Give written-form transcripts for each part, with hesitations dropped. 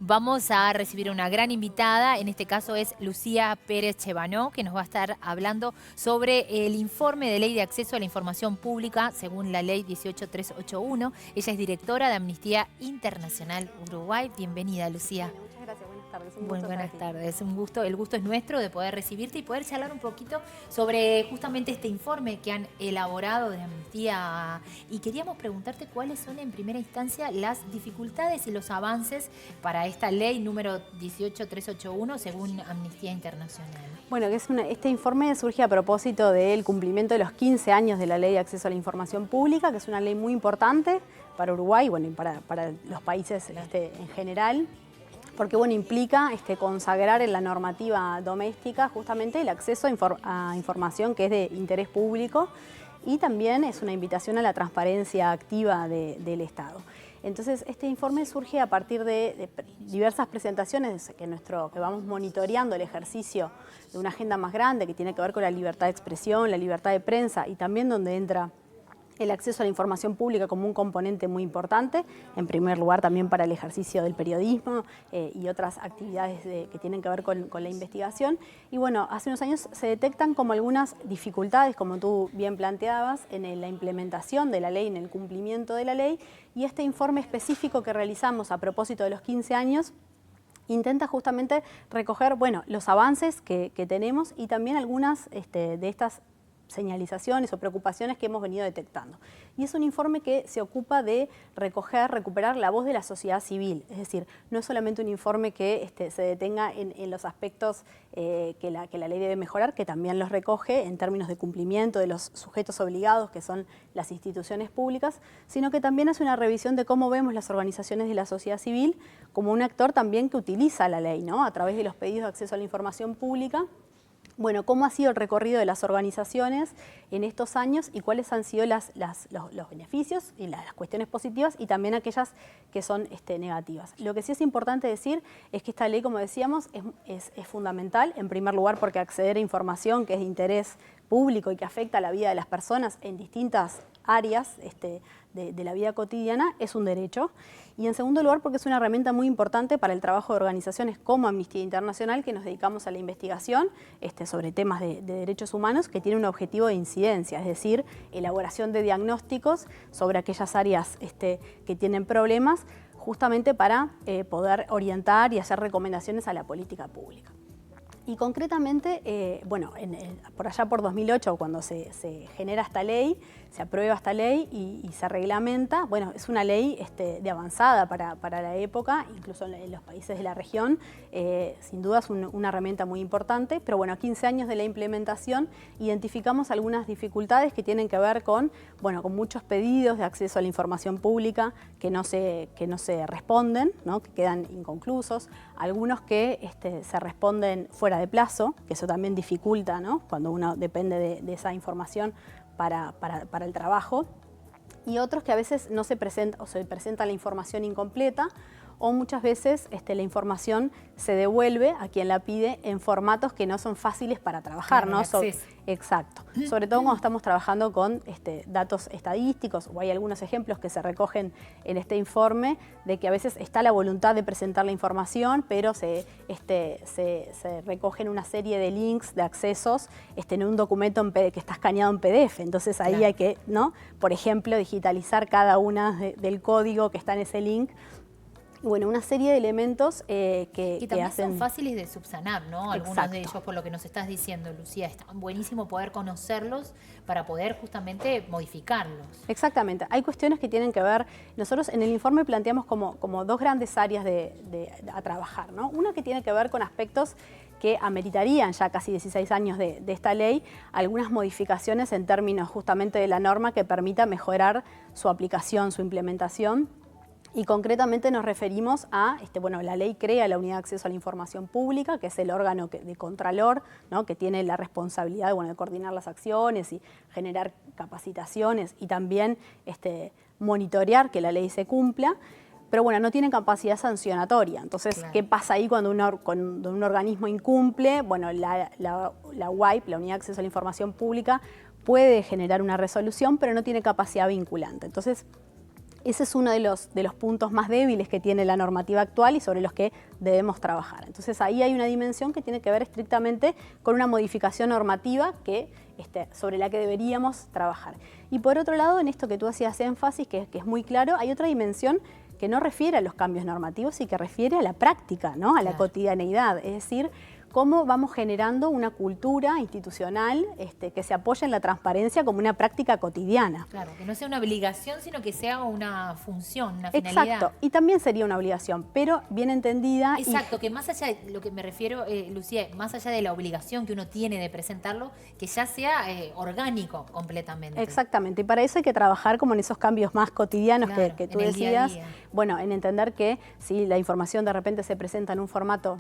Vamos a recibir una gran invitada, en este caso es Lucía Pérez Chevanó, que nos va a estar hablando sobre el informe de Ley de Acceso a la Información Pública, según la Ley 18381. Ella es directora de Amnistía Internacional Uruguay. Bienvenida, Lucía. Bueno, muchas gracias, buenas tardes. Un Muy gusto estar buenas aquí. tardes, un gusto, el gusto es nuestro de poder recibirte y poder charlar un poquito sobre justamente este informe que han elaborado de Amnistía, y queríamos preguntarte cuáles son en primera instancia las dificultades y los avances para esta ley número 18381 según Amnistía Internacional. Bueno, este informe surge a propósito del cumplimiento de los 15 años de la Ley de Acceso a la Información Pública, que es una ley muy importante para Uruguay, bueno, y para los países en general, porque bueno, implica consagrar en la normativa doméstica justamente el acceso a información que es de interés público, y también es una invitación a la transparencia activa del Estado. Entonces, este informe surge a partir de diversas presentaciones que vamos monitoreando el ejercicio de una agenda más grande que tiene que ver con la libertad de expresión, la libertad de prensa, y también donde entra el acceso a la información pública como un componente muy importante, en primer lugar también para el ejercicio del periodismo y otras actividades que tienen que ver con la investigación. Y bueno, hace unos años se detectan como algunas dificultades, como tú bien planteabas, en la implementación de la ley, en el cumplimiento de la ley, y este informe específico que realizamos a propósito de los 15 años intenta justamente recoger, bueno, los avances que tenemos y también algunas de estas señalizaciones o preocupaciones que hemos venido detectando. Y es un informe que se ocupa de recuperar la voz de la sociedad civil, es decir, no es solamente un informe que se detenga en los aspectos que la ley debe mejorar, que también los recoge en términos de cumplimiento de los sujetos obligados, que son las instituciones públicas, sino que también hace una revisión de cómo vemos las organizaciones de la sociedad civil como un actor también que utiliza la ley, ¿no? A través de los pedidos de acceso a la información pública. Bueno, cómo ha sido el recorrido de las organizaciones en estos años y cuáles han sido los beneficios y las cuestiones positivas y también aquellas que son negativas. Lo que sí es importante decir es que esta ley, como decíamos, es fundamental, en primer lugar porque acceder a información que es de interés público y que afecta a la vida de las personas en distintas áreas de la vida cotidiana es un derecho, y en segundo lugar porque es una herramienta muy importante para el trabajo de organizaciones como Amnistía Internacional, que nos dedicamos a la investigación sobre temas de derechos humanos, que tiene un objetivo de incidencia, es decir, elaboración de diagnósticos sobre aquellas áreas que tienen problemas, justamente para poder orientar y hacer recomendaciones a la política pública. Y concretamente, bueno, por allá por 2008, cuando se genera esta ley, se aprueba esta ley y se reglamenta, bueno, es una ley de avanzada para la época, incluso en los países de la región, sin duda es una herramienta muy importante, pero bueno, a 15 años de la implementación identificamos algunas dificultades que tienen que ver con muchos pedidos de acceso a la información pública que no se responden, ¿no? Que quedan inconclusos, algunos que se responden fuera de plazo, que eso también dificulta, ¿no? Cuando uno depende de esa información para el trabajo, y otros que a veces no se presenta o se presenta la información incompleta, o muchas veces la información se devuelve a quien la pide en formatos que no son fáciles para trabajar, Claro, ¿no? Exacto. Sobre todo cuando estamos trabajando con datos estadísticos, o hay algunos ejemplos que se recogen en este informe de que a veces está la voluntad de presentar la información, pero se recogen una serie de links, de accesos en un documento que está escaneado en PDF. Entonces ahí hay que, ¿no? Por ejemplo, digitalizar cada una del código que está en ese link. Bueno, una serie de elementos que también hacen... son fáciles de subsanar, ¿no? Algunos Exacto. de ellos, por lo que nos estás diciendo, Lucía, está buenísimo poder conocerlos para poder justamente modificarlos. Exactamente. Hay cuestiones que tienen que ver... Nosotros en el informe planteamos como dos grandes áreas a trabajar, ¿no? Una que tiene que ver con aspectos que ameritarían ya casi 16 años de esta ley, algunas modificaciones en términos justamente de la norma que permita mejorar su aplicación, su implementación. Y concretamente nos referimos a, la ley crea la Unidad de Acceso a la Información Pública, que es el órgano de Contralor, ¿no? Que tiene la responsabilidad de coordinar las acciones y generar capacitaciones y también monitorear que la ley se cumpla. Pero bueno, no tiene capacidad sancionatoria. Entonces, claro, ¿qué pasa ahí cuando un organismo incumple? Bueno, la UAIP, la Unidad de Acceso a la Información Pública, puede generar una resolución, pero no tiene capacidad vinculante. Entonces, Ese es uno de los puntos más débiles que tiene la normativa actual y sobre los que debemos trabajar. Entonces ahí hay una dimensión que tiene que ver estrictamente con una modificación normativa sobre la que deberíamos trabajar. Y por otro lado, en esto que tú hacías énfasis, que es muy claro, hay otra dimensión que no refiere a los cambios normativos y que refiere a la práctica, ¿no? A la cotidianeidad, es decir, cómo vamos generando una cultura institucional que se apoya en la transparencia como una práctica cotidiana. Claro, que no sea una obligación, sino que sea una función, una finalidad. Exacto, y también sería una obligación, pero bien entendida. Exacto, que más allá de lo que me refiero, Lucía, más allá de la obligación que uno tiene de presentarlo, que ya sea orgánico completamente. Exactamente, y para eso hay que trabajar como en esos cambios más cotidianos, claro, que tú decías. Día a día. Bueno, en entender que si la información de repente se presenta en un formato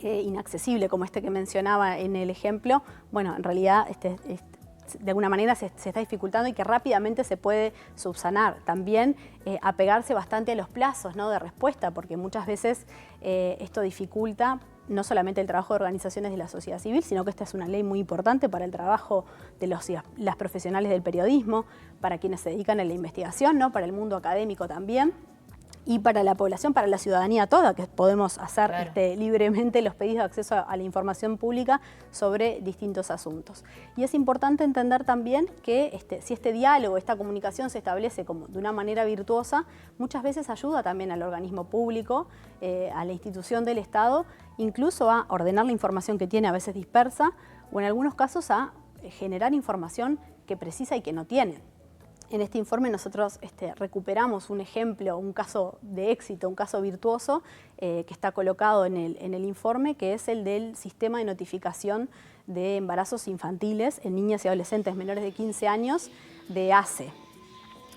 inaccesible, como este que mencionaba en el ejemplo, bueno, en realidad de alguna manera se está dificultando y que rápidamente se puede subsanar. También apegarse bastante a los plazos, ¿no?, de respuesta, porque muchas veces esto dificulta no solamente el trabajo de organizaciones de la sociedad civil, sino que esta es una ley muy importante para el trabajo de las profesionales del periodismo, para quienes se dedican a la investigación, ¿no?, para el mundo académico también, y para la población, para la ciudadanía toda, que podemos hacer libremente los pedidos de acceso a la información pública sobre distintos asuntos. Y es importante entender también que si este diálogo, esta comunicación se establece como de una manera virtuosa, muchas veces ayuda también al organismo público, a la institución del Estado, incluso a ordenar la información que tiene a veces dispersa, o en algunos casos a generar información que precisa y que no tiene. En este informe nosotros recuperamos un ejemplo, un caso de éxito, un caso virtuoso que está colocado en el informe, que es el del sistema de notificación de embarazos infantiles en niñas y adolescentes menores de 15 años de ACE.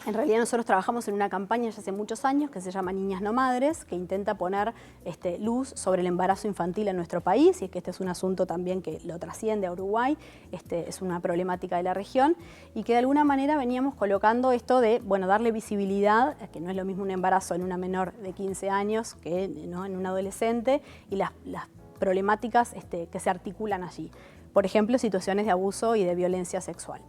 En realidad nosotros trabajamos en una campaña ya hace muchos años que se llama Niñas No Madres, que intenta poner luz sobre el embarazo infantil en nuestro país, y que este es un asunto también que lo trasciende a Uruguay, es una problemática de la región, y que de alguna manera veníamos colocando esto de, bueno, darle visibilidad, que no es lo mismo un embarazo en una menor de 15 años que, ¿no?, en un adolescente, y las problemáticas que se articulan allí. Por ejemplo, situaciones de abuso y de violencia sexual.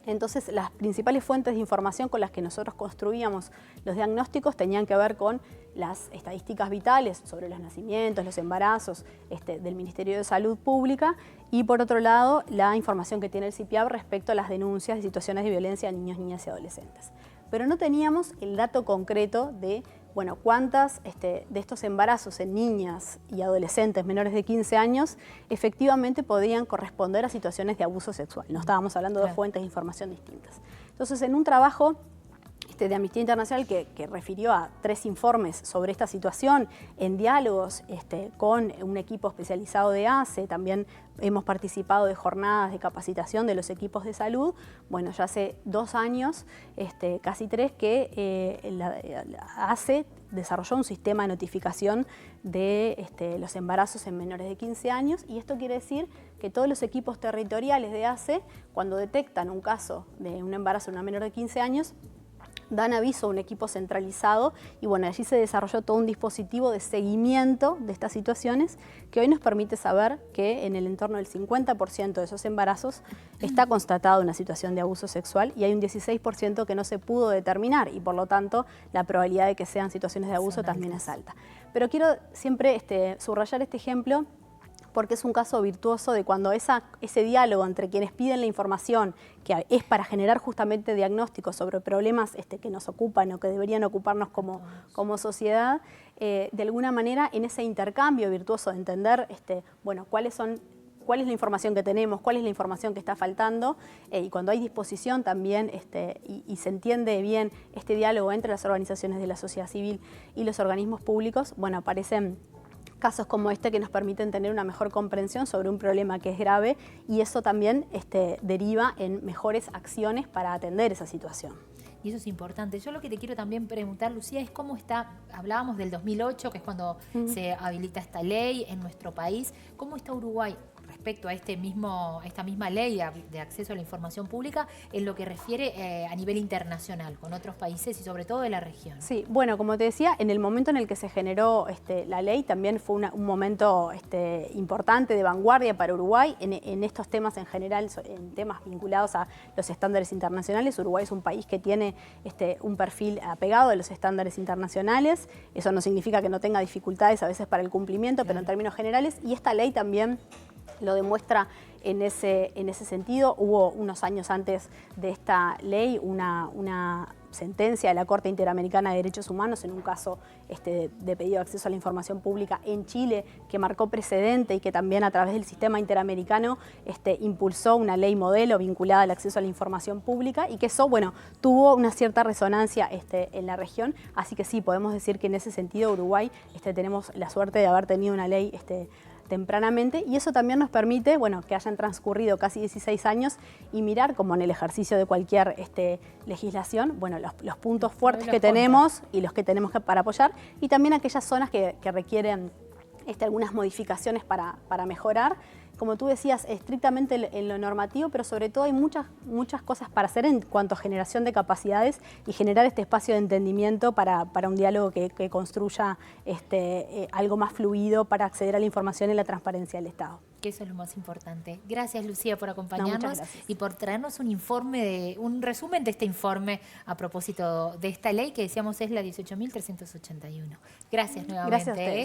Entonces, las principales fuentes de información con las que nosotros construíamos los diagnósticos tenían que ver con las estadísticas vitales sobre los nacimientos, los embarazos del Ministerio de Salud Pública, y por otro lado, la información que tiene el CIPIAB respecto a las denuncias de situaciones de violencia a niños, niñas y adolescentes. Pero no teníamos el dato concreto de, bueno, cuántas de estos embarazos en niñas y adolescentes menores de 15 años efectivamente podían corresponder a situaciones de abuso sexual. No estábamos hablando de fuentes de información distintas. Entonces, en un trabajo de Amnistía Internacional que refirió a 3 informes sobre esta situación, en diálogos con un equipo especializado de ACE, también hemos participado de jornadas de capacitación de los equipos de salud. Bueno, ya hace 2 años, casi 3, que la ACE desarrolló un sistema de notificación de los embarazos en menores de 15 años, y esto quiere decir que todos los equipos territoriales de ACE, cuando detectan un caso de un embarazo en una menor de 15 años, dan aviso a un equipo centralizado, y bueno, allí se desarrolló todo un dispositivo de seguimiento de estas situaciones que hoy nos permite saber que en el entorno del 50% de esos embarazos está constatado una situación de abuso sexual, y hay un 16% que no se pudo determinar, y por lo tanto la probabilidad de que sean situaciones de abuso también es alta. Pero quiero siempre subrayar este ejemplo porque es un caso virtuoso de cuando ese diálogo entre quienes piden la información, que es para generar justamente diagnósticos sobre problemas que nos ocupan o que deberían ocuparnos como sociedad, de alguna manera en ese intercambio virtuoso de entender bueno, cuál es la información que tenemos, cuál es la información que está faltando, y cuando hay disposición también y se entiende bien este diálogo entre las organizaciones de la sociedad civil y los organismos públicos, bueno, aparecen casos como que nos permiten tener una mejor comprensión sobre un problema que es grave, y eso también deriva en mejores acciones para atender esa situación. Y eso es importante. Yo lo que te quiero también preguntar, Lucía, es cómo está, hablábamos del 2008, que es cuando se habilita esta ley en nuestro país, ¿cómo está Uruguay? respecto a esta misma ley de acceso a la información pública en lo que refiere a nivel internacional, con otros países y sobre todo de la región. Sí, bueno, como te decía, en el momento en el que se generó la ley también fue un momento importante de vanguardia para Uruguay en estos temas en general, en temas vinculados a los estándares internacionales. Uruguay es un país que tiene un perfil apegado a los estándares internacionales. Eso no significa que no tenga dificultades a veces para el cumplimiento, pero en términos generales, y esta ley también lo demuestra en ese sentido. Hubo unos años antes de esta ley una sentencia de la Corte Interamericana de Derechos Humanos en un caso de pedido de acceso a la información pública en Chile, que marcó precedente y que también a través del sistema interamericano impulsó una ley modelo vinculada al acceso a la información pública, y que eso, bueno, tuvo una cierta resonancia en la región. Así que sí, podemos decir que en ese sentido Uruguay tenemos la suerte de haber tenido una ley tempranamente, y eso también nos permite, bueno, que hayan transcurrido casi 16 años y mirar, como en el ejercicio de cualquier legislación, bueno, los puntos fuertes que tenemos y los que tenemos para apoyar, y también aquellas zonas que requieren algunas modificaciones para mejorar. Como tú decías, estrictamente en lo normativo, pero sobre todo hay muchas cosas para hacer en cuanto a generación de capacidades y generar este espacio de entendimiento para un diálogo que construya algo más fluido para acceder a la información y la transparencia del Estado. Que eso es lo más importante. Gracias, Lucía, por acompañarnos y por traernos un resumen de este informe a propósito de esta ley que decíamos es la 18.381. Gracias nuevamente. Gracias a ustedes.